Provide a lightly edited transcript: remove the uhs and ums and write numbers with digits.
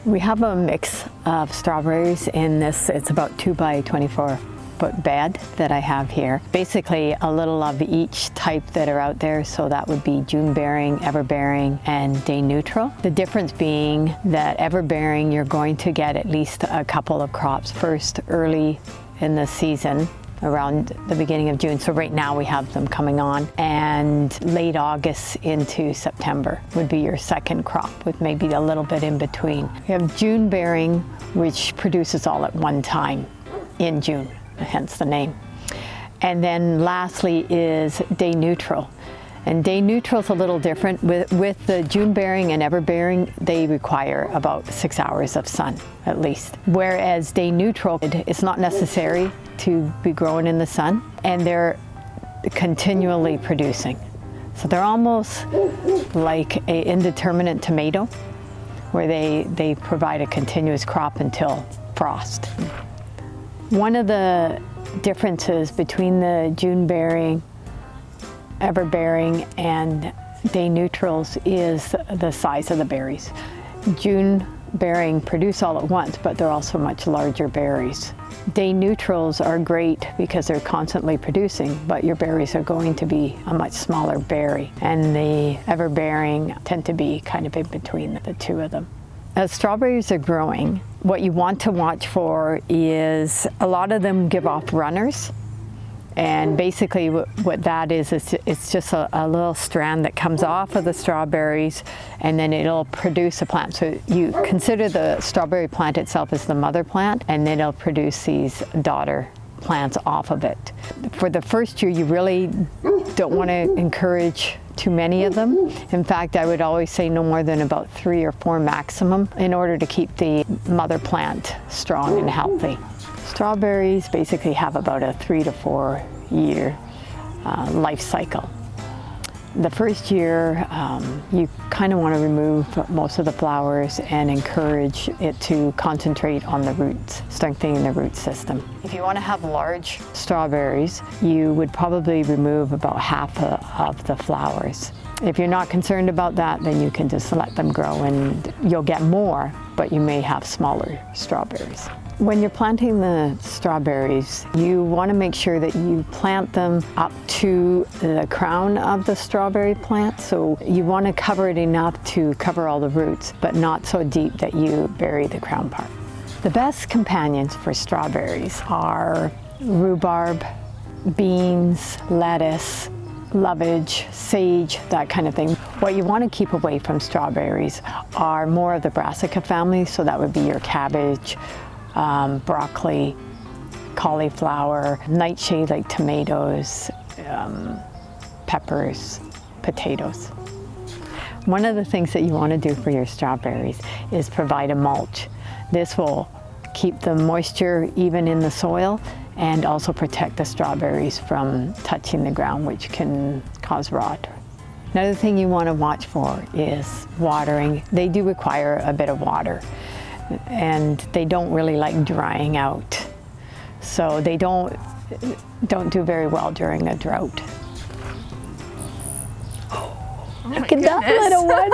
We have a mix of strawberries in this. It's about 2 by 24 foot bed that I have here. Basically a little of each type that are out there, so that would be June-bearing, Everbearing, and day neutral. The difference being that Everbearing, you're going to get at least a couple of crops first early in the season, around the beginning of June. So right now we have them coming on, and late August into September would be your second crop, with maybe a little bit in between. We have June-bearing, which produces all at one time in June, hence the name. And then lastly is day neutral. And day neutral is a little different. With the June-bearing and Everbearing, they require about 6 hours of sun at least. Whereas day neutral, it's not necessary to be grown in the sun, and they're continually producing. So they're almost like an indeterminate tomato, where they provide a continuous crop until frost. One of the differences between the June-bearing, Everbearing, and day neutrals is the size of the berries. June-bearing produce all at once, but they're also much larger berries. Day neutrals are great because they're constantly producing, but your berries are going to be a much smaller berry. And the Everbearing tend to be kind of in between the two of them. As strawberries are growing, what you want to watch for is a lot of them give off runners. And basically what that is it's just a little strand that comes off of the strawberries, and then it'll produce a plant. So you consider the strawberry plant itself as the mother plant, and then it'll produce these daughter plants off of it. For the first year, you really don't want to encourage too many of them. In fact, I would always say no more than about 3 or 4 maximum, in order to keep the mother plant strong and healthy. Strawberries basically have about a 3 to 4 year life cycle. The first year, you kind of want to remove most of the flowers and encourage it to concentrate on the roots, strengthening the root system. If you want to have large strawberries, you would probably remove about half of the flowers. If you're not concerned about that, then you can just let them grow, and you'll get more, but you may have smaller strawberries. When you're planting the strawberries, you want to make sure that you plant them up to the crown of the strawberry plant. So you want to cover it enough to cover all the roots, but not so deep that you bury the crown part. The best companions for strawberries are rhubarb, beans, lettuce, lovage, sage, that kind of thing. What you want to keep away from strawberries are more of the brassica family, so that would be your cabbage, broccoli, cauliflower, nightshade like tomatoes, peppers, potatoes. One of the things that you want to do for your strawberries is provide a mulch. This will keep the moisture even in the soil and also protect the strawberries from touching the ground, which can cause rot. Another thing you want to watch for is watering. They do require a bit of water, and they don't really like drying out. So they don't do very well during a drought. Oh Look at that little one.